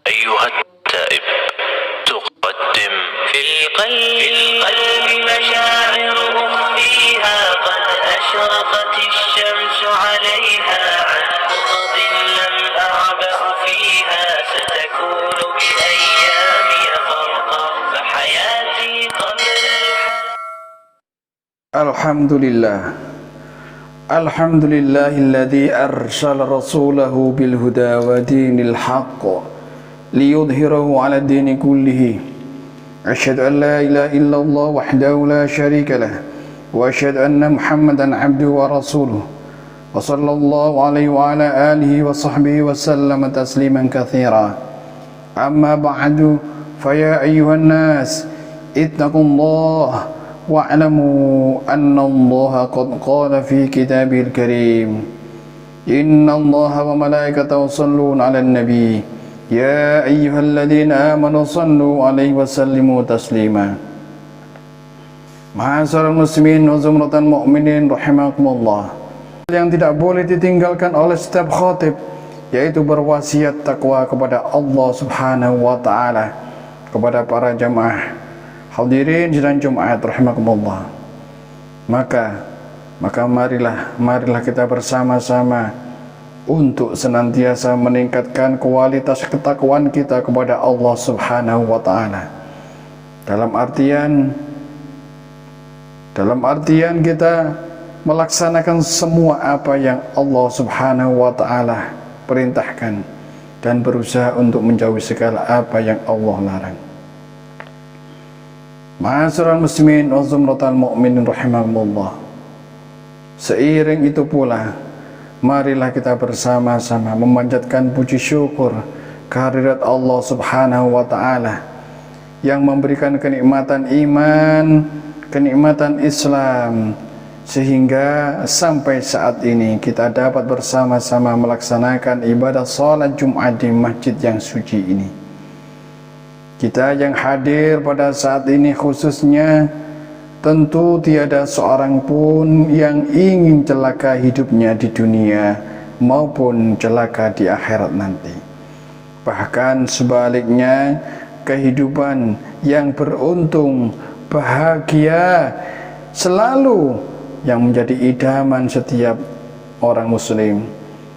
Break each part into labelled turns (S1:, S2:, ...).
S1: أيها التائب تقدم في القلب مشاعر أخفيها قد أشرقت الشمس عليها عن خطط لم أعبأ فيها ستكون بأيامي فرقا فحياتي قبل
S2: الحمد لله الذي أرسل رسوله بالهدى ودين الحق ليظهره على الدين كله. أشهد أن لا إله إلا الله وحده لا شريك له وأشهد أن محمدا عبده ورسوله وصلى الله عليه وعلى آله وصحبه وسلم تسليما كثيرا. أما بعد فيا أيها الناس اتقوا الله واعلموا أن الله قد قال في كتابه الكريم إن الله وملائكته يصلون على النبي يا أيها الذين آمنوا صلوا عليه وسلموا تسليما. Ma'asyiral muslimin wa zumratal mu'minin rahimakumullah. Yang tidak boleh ditinggalkan oleh setiap khatib yaitu berwasiat takwa kepada Allah Subhanahu wa taala, kepada para jamaah hadirin sidang Jumat rahimakumullah. Maka marilah kita bersama-sama untuk senantiasa meningkatkan kualitas ketakwaan kita kepada Allah Subhanahu wa taala. Dalam artian kita melaksanakan semua apa yang Allah Subhanahu wa taala perintahkan dan berusaha untuk menjauhi segala apa yang Allah larang. Ma'asyiral muslimin wa zumratal mu'minin rahimakumullah. Seiring itu pula, marilah kita bersama-sama memanjatkan puji syukur kehadirat Allah Subhanahu wa taala yang memberikan kenikmatan iman, kenikmatan Islam, sehingga sampai saat ini kita dapat bersama-sama melaksanakan ibadah salat Jumat di masjid yang suci ini. Kita yang hadir pada saat ini khususnya tentu tiada seorang pun yang ingin celaka hidupnya di dunia maupun celaka di akhirat nanti. Bahkan sebaliknya, kehidupan yang beruntung, bahagia selalu yang menjadi idaman setiap orang muslim.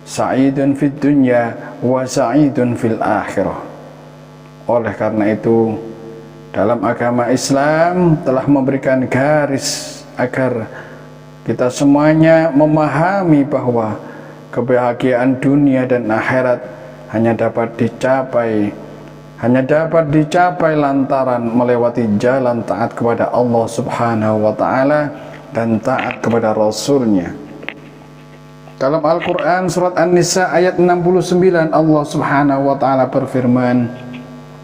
S2: Sa'idun fid dunya wa sa'idun fil akhirah. Oleh karena itu, dalam agama Islam telah memberikan garis agar kita semuanya memahami bahwa kebahagiaan dunia dan akhirat hanya dapat dicapai lantaran melewati jalan taat kepada Allah Subhanahu wa taala dan taat kepada Rasulnya. Dalam Al-Quran surat An-Nisa ayat 69 Allah Subhanahu wa taala berfirman,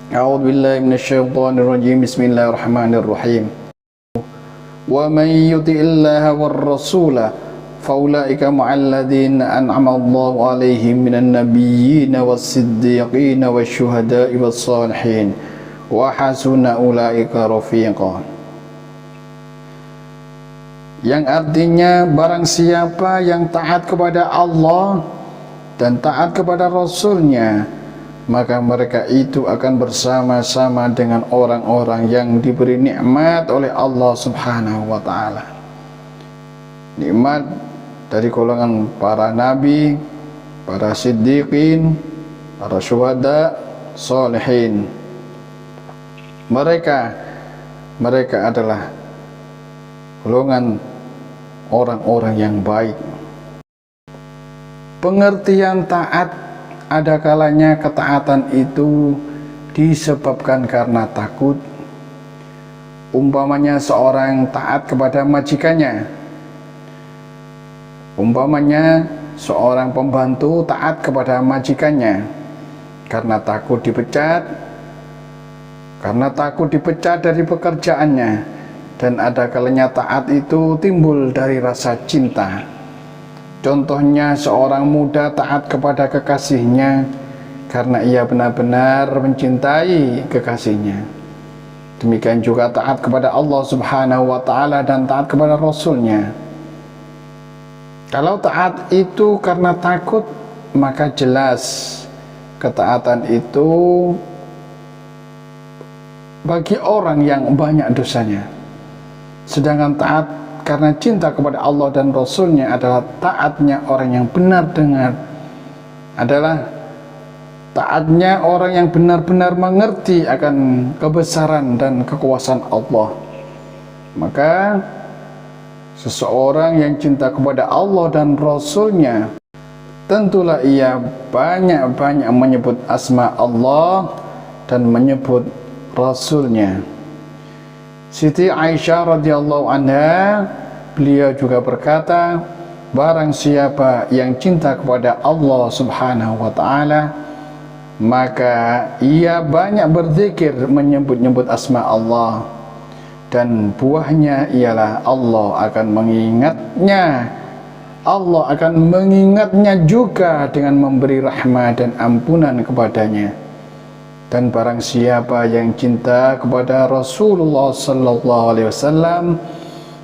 S2: A'udzu billahi minasyaitonir rajim. Bismillahirrahmanirrahim. Wa may yuti'illaha war rasula faulaika ma'al ladzina an'ama Allahu 'alaihim minan nabiyyin was-siddiqin wasyuhada'i was-shalihin wa hasuna ulaika rafiqa. Yang artinya barang siapa yang taat kepada Allah dan taat kepada Rasulnya, maka mereka itu akan bersama-sama dengan orang-orang yang diberi nikmat oleh Allah Subhanahu wa taala. Nikmat dari golongan para nabi, para siddiqin, para syuhada, sholihin. Mereka adalah golongan orang-orang yang baik. Pengertian taat, ada kalanya ketaatan itu disebabkan karena takut. Umpamanya seorang taat kepada majikannya. Umpamanya seorang pembantu taat kepada majikannya karena takut dipecat, dari pekerjaannya. Dan ada kalanya taat itu timbul dari rasa cinta. Contohnya seorang muda taat kepada kekasihnya karena ia benar-benar mencintai kekasihnya. Demikian juga taat kepada Allah Subhanahu wa taala dan taat kepada Rasulnya. Kalau taat itu karena takut, maka jelas ketaatan itu bagi orang yang banyak dosanya. Sedangkan taat karena cinta kepada Allah dan Rasulnya adalah taatnya orang yang benar dengar, adalah taatnya orang yang benar-benar mengerti akan kebesaran dan kekuasaan Allah. Maka seseorang yang cinta kepada Allah dan Rasulnya, tentulah ia banyak-banyak menyebut asma Allah dan menyebut Rasulnya. Siti Aisyah radhiyallahu anha, beliau juga berkata, barang siapa yang cinta kepada Allah subhanahu wa ta'ala, maka ia banyak berzikir menyebut-nyebut asma Allah, dan buahnya ialah Allah akan mengingatnya juga dengan memberi rahmat dan ampunan kepadanya. Dan barang siapa yang cinta kepada Rasulullah sallallahu alaihi wasallam,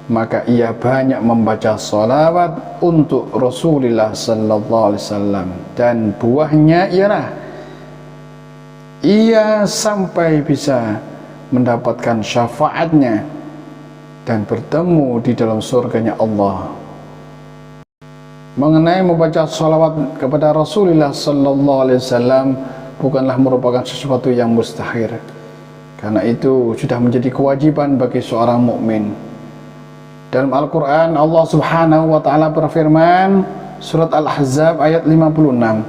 S2: maka ia banyak membaca salawat untuk Rasulullah sallallahu alaihi wasallam, dan buahnya ialah ia sampai bisa mendapatkan syafaatnya dan bertemu di dalam surganya Allah. Mengenai membaca salawat kepada Rasulullah sallallahu alaihi wasallam bukanlah merupakan sesuatu yang mustahil, karena itu sudah menjadi kewajiban bagi seorang mukmin. Dalam Al-Quran Allah subhanahu wa ta'ala berfirman, surat Al-Ahzab ayat 56,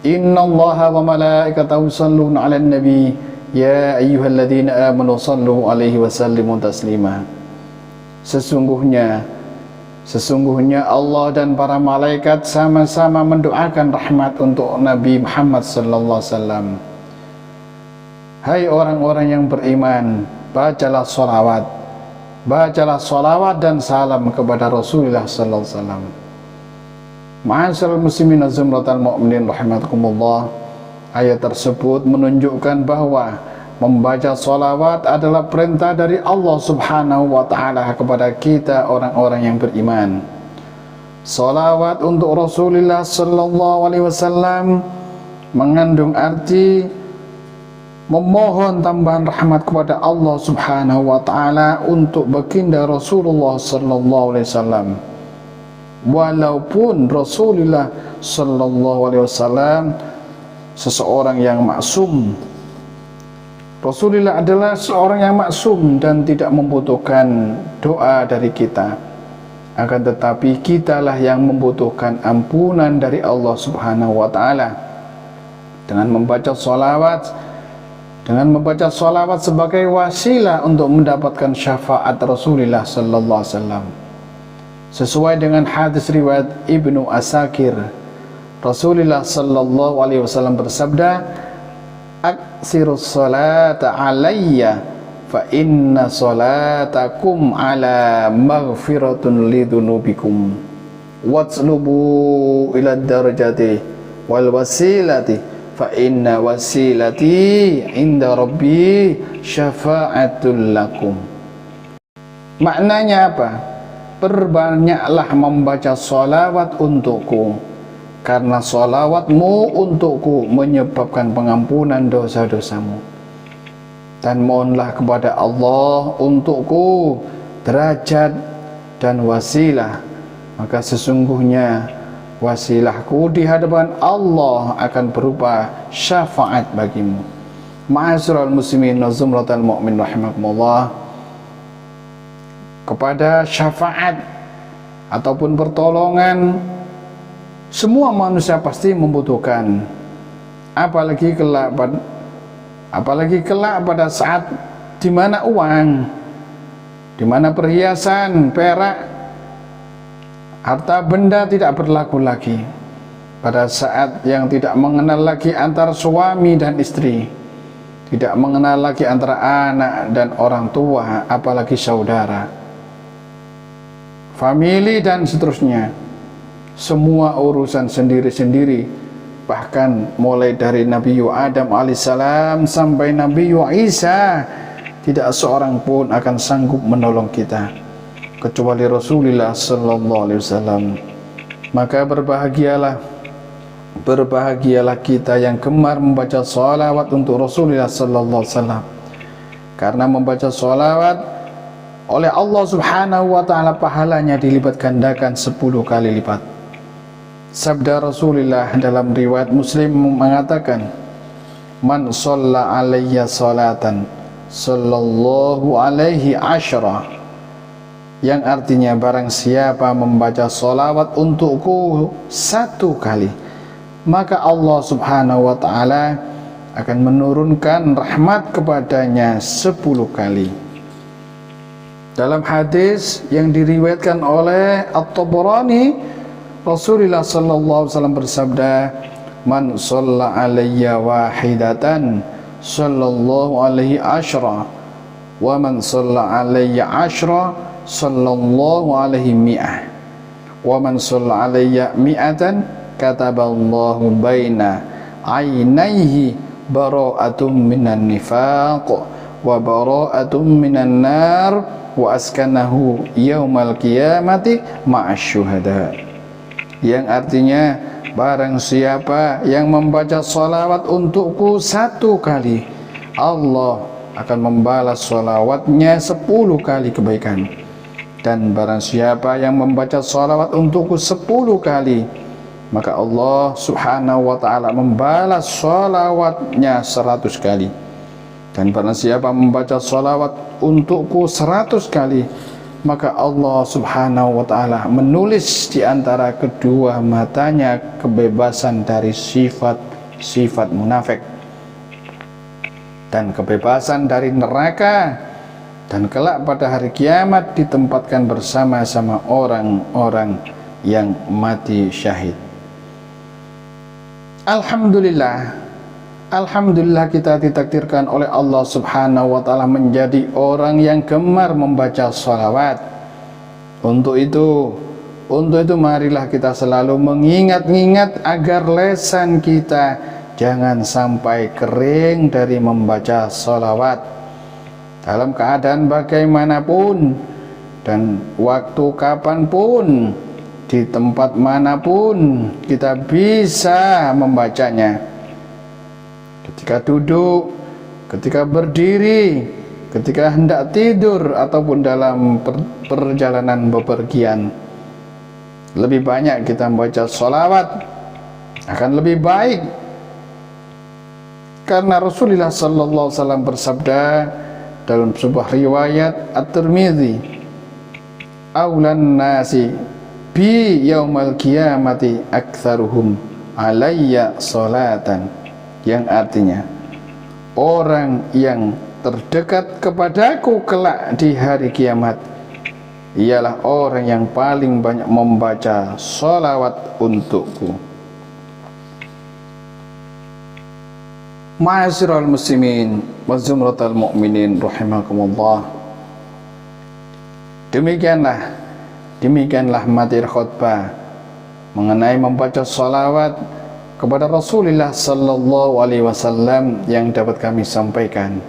S2: Innallaha wa malaikatahu yusalluna 'alan nabi ya ayyuhalladzina amanu sallu 'alaihi wa sallimu taslima. Sesungguhnya Allah dan para malaikat sama-sama mendoakan rahmat untuk Nabi Muhammad sallallahu alaihi wasallam. Hai orang-orang yang beriman, bacalah salawat dan salam kepada Rasulullah sallallahu alaihi wasallam. Ma'asyiral muslimin azumratal mu'minin rahimakumullah. Ayat tersebut menunjukkan bahwa membaca salawat adalah perintah dari Allah subhanahu wa ta'ala kepada kita orang-orang yang beriman. Salawat untuk Rasulullah sallallahu alaihi wasallam mengandung arti memohon tambahan rahmat kepada Allah subhanahu wa ta'ala untuk baginda Rasulullah sallallahu alaihi wasallam. Walaupun Rasulullah sallallahu alaihi wasallam seseorang yang maksum, Rasulullah adalah seorang yang maksum dan tidak membutuhkan doa dari kita. Akan tetapi kitalah yang membutuhkan ampunan dari Allah subhanahu wa ta'ala dengan membaca salawat sebagai wasilah untuk mendapatkan syafaat Rasulullah sallallahu alaihi wasallam. Sesuai dengan hadis riwayat Ibnu Asakir, Rasulullah sallallahu alaihi wasallam bersabda, aksirus salata alayya fa inna salatakum ala maghfiratun lidunubikum watslubu ila darajati wal wasilati fa inna wasilati inda rabbi syafa'atul lakum. Maknanya apa? Perbanyaklah membaca salawat untukku, karena salawatmu untukku menyebabkan pengampunan dosa-dosamu. Dan mohonlah kepada Allah untukku derajat dan wasilah, maka sesungguhnya wasilahku di hadapan Allah akan berupa syafaat bagimu. Ma'asyiral muslimin wa zumratal mu'min rahimakumullah, kepada syafaat ataupun pertolongan semua manusia pasti membutuhkan, apalagi kelak pada saat di mana uang, di mana perhiasan, perak, harta benda tidak berlaku lagi, pada saat yang tidak mengenal lagi antara suami dan istri, tidak mengenal lagi antara anak dan orang tua, apalagi saudara, famili dan seterusnya. Semua urusan sendiri-sendiri, bahkan mulai dari Nabi Adam alaihissalam sampai Nabi Isa, tidak seorang pun akan sanggup menolong kita kecuali Rasulullah sallallahu alaihi wasallam. Maka berbahagialah Berbahagialah kita yang gemar membaca sholawat untuk Rasulullah sallallahu alaihi wasallam, karena membaca sholawat oleh Allah subhanahu wa ta'ala pahalanya dilipat gandakan 10 kali lipat. Sabda Rasulullah dalam riwayat Muslim mengatakan, man shalla alayya salatan sallallahu alaihi asyra, yang artinya barang siapa membaca sholawat untukku 1 kali, maka Allah subhanahu wa ta'ala akan menurunkan rahmat kepadanya 10 kali. Dalam hadis yang diriwayatkan oleh At-Tabarani, Rasulullah sallallahu alaihi wasallam bersabda, man shalla alayya wahidatan sallallahu alaihi asyra, wa man shalla alayya asyra sallallahu alaihi mi'ah, wa man shalla alayya mi'atan kataballahu baina ainaihi bara'atum minan nifaq wa bara'atum minan nar wa askanahu yaumal qiyamati ma'asyuhada. Yang artinya, barang siapa yang membaca sholawat untukku 1 kali, Allah akan membalas sholawatnya 10 kali kebaikan. Dan barang siapa yang membaca sholawat untukku 10 kali, maka Allah subhanahu wa ta'ala membalas sholawatnya 100 kali. Dan barang siapa membaca sholawat untukku 100 kali, maka Allah subhanahu wa ta'ala menulis di antara kedua matanya kebebasan dari sifat munafik dan kebebasan dari neraka, dan kelak pada hari kiamat ditempatkan bersama-sama orang-orang yang mati syahid. Alhamdulillah kita ditakdirkan oleh Allah subhanahu wa ta'ala menjadi orang yang gemar membaca sholawat. Untuk itu marilah kita selalu mengingat-ingat agar lesan kita jangan sampai kering dari membaca sholawat. Dalam keadaan bagaimanapun dan waktu kapanpun, di tempat manapun kita bisa membacanya. Ketika duduk, ketika berdiri, ketika hendak tidur, ataupun dalam perjalanan bepergian. Lebih banyak kita membaca sholawat akan lebih baik, karena Rasulullah sallallahu alaihi wasallam bersabda dalam sebuah riwayat At-Tirmidzi, aulan nasi bi yaumal qiyamati aktsaruhum alayya salatan, yang artinya orang yang terdekat kepadaku kelak di hari kiamat ialah orang yang paling banyak membaca sholawat untukku. Ma'asyiral muslimin wa zumratal mu'minin rahimakumullah. Demikianlah materi khutbah mengenai membaca sholawat kepada Rasulullah sallallahu alaihi wasallam yang dapat kami sampaikan.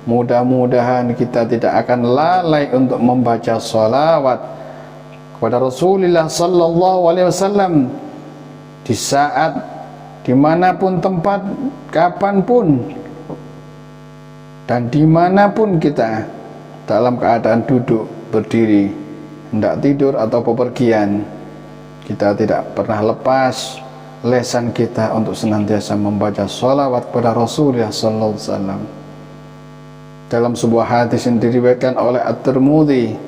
S2: Mudah-mudahan kita tidak akan lalai untuk membaca sholawat kepada Rasulullah sallallahu alaihi wasallam di saat, dimanapun tempat, kapanpun, dan dimanapun kita, dalam keadaan duduk, berdiri, hendak tidur atau bepergian. Kita tidak pernah lepas lesan kita untuk senantiasa membaca sholawat kepada Rasulullah sallallahu alaihi wasallam. Dalam sebuah hadis yang diriwayatkan oleh At-Tirmidzi,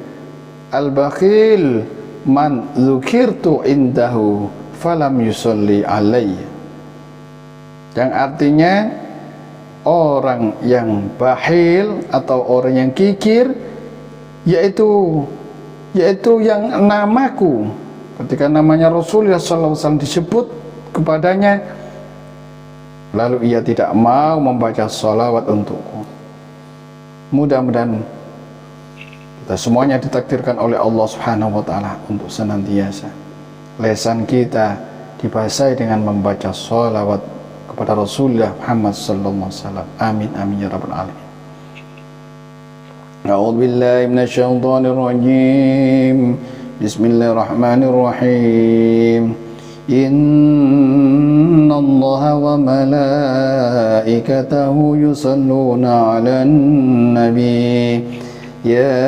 S2: al-bakhil man dzukirtu indahu falam yusolli alayya, yang artinya orang yang bakhil atau orang yang kikir, yaitu yang namaku, ketika namanya Rasulullah SAW disebut kepadanya, lalu ia tidak mau membaca sholawat untukku. Mudah-mudahan kita semuanya ditakdirkan oleh Allah Subhanahu wa ta'ala untuk senantiasa lesan kita dibasahi dengan membaca sholawat kepada Rasulullah Muhammad sallallahu alaihi wasallam. Amin amin ya rabbal alamin. A'udzu billahi minasyaitonir rajim. Bismillahirrahmanirrahim. إن الله وملائكته يصلون على النبي يا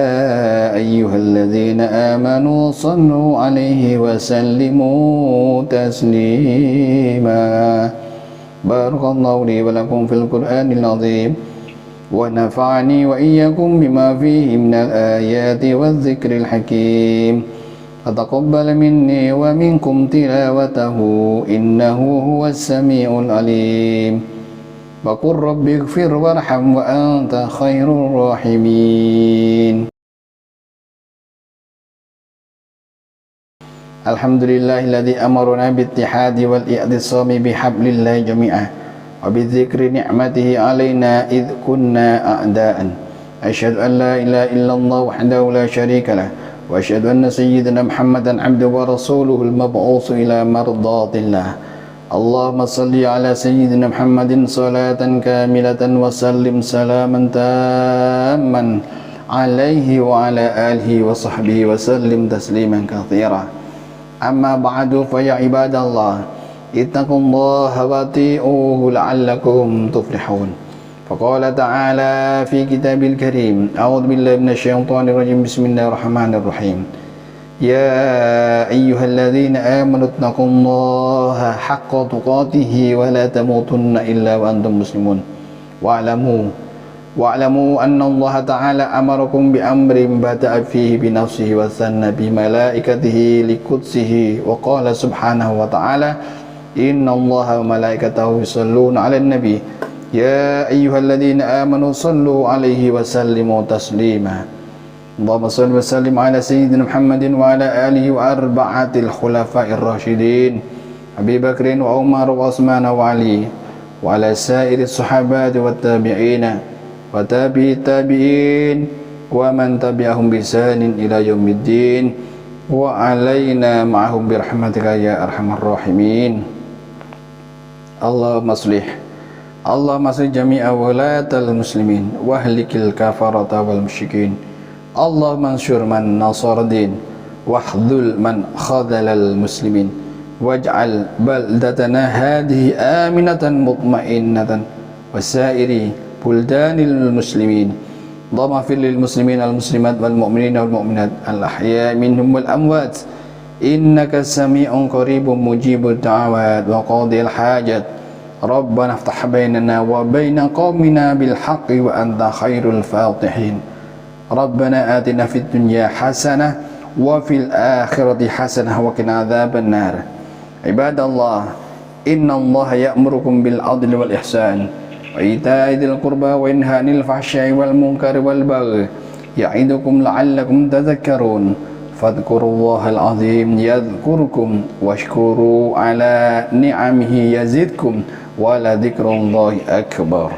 S2: أيها الذين آمنوا صلوا عليه وسلموا تسليما بارك الله لي ولكم في القرآن العظيم ونفعني وإياكم بما فيه من الآيات والذكر الحكيم فتقبل مني ومنكم تلاوته إنه هو السميع العليم وقل رب اغفر وارحم وأنت خير الراحمين. الحمد لله الذي أمرنا بالاتحاد والاعتصام بحبل الله جميعا وبذكر نعمته علينا إذ كنا أعداء. أشهد أن لا إله إلا الله وحده لا شريك له وأشهد أن سيدنا محمدا عبده ورسوله المبعوث إلى مرضات الله. اللهم صل على سيدنا محمد صلاة كاملة وسلم سلاما تاما عليه وعلى آله وصحبه وسلم تسليما كثيرا. أما بعد فيا عباد الله اتقوا الله وأطيعوه لعلكم تفلحون. فقال تعالى في كتاب الكريم أعوذ بالله من الشيطان الرجيم بسم الله الرحمن الرحيم يا أيها الذين آمنوا اتقوا الله حق تقاته ولا تموتن إلا وأنتم مسلمون واعلموا أن الله تعالى أمركم بأمر بدأ فيه بنفسه وثنى بملائكته لقدسه وقال سبحانه وتعالى إن الله وملائكته يصلون على النبي يا أيها الذين آمنوا صلوا عليه وسلموا تسليما. اللهم صل وسلم على سيدنا محمد وعلى آله وأربعة الخلفاء الراشدين أبي بكر وعمر وعثمان وعلي وعلى سائر الصحابة والتابعين وتابعي التابعين ومن تبعهم بإحسان إلى يوم الدين وعلينا معهم برحمتك يا أرحم الراحمين. اللهم اصلح جميع ولاة المسلمين واهلك الكفرة والمشركين. اللهم انصر من نصر الدين واخذل من خذل المسلمين واجعل بلدتنا هذه آمنة مطمئنة وسائر بلدان المسلمين. اللهم اغفر للمسلمين والمسلمات والمؤمنين والمؤمنات الأحياء منهم والأموات إنك سميع قريب مجيب الدعوات وقاضي الحاجات. ربنا افتح بيننا وبين قومنا بالحق وأنت خير الفاتحين. ربنا آتنا في الدنيا حسنة وفي الآخرة حسنة وقنا عذاب النار. عباد الله إن الله يأمركم بالعدل والإحسان وإيتاء ذي القربى وينهى عن الفحشاء والمنكر والبغي يعظكم لعلكم تذكرون. فاذكروا الله العظيم يذكركم واشكروا على نعمه يزدكم ولذكر الله أكبر.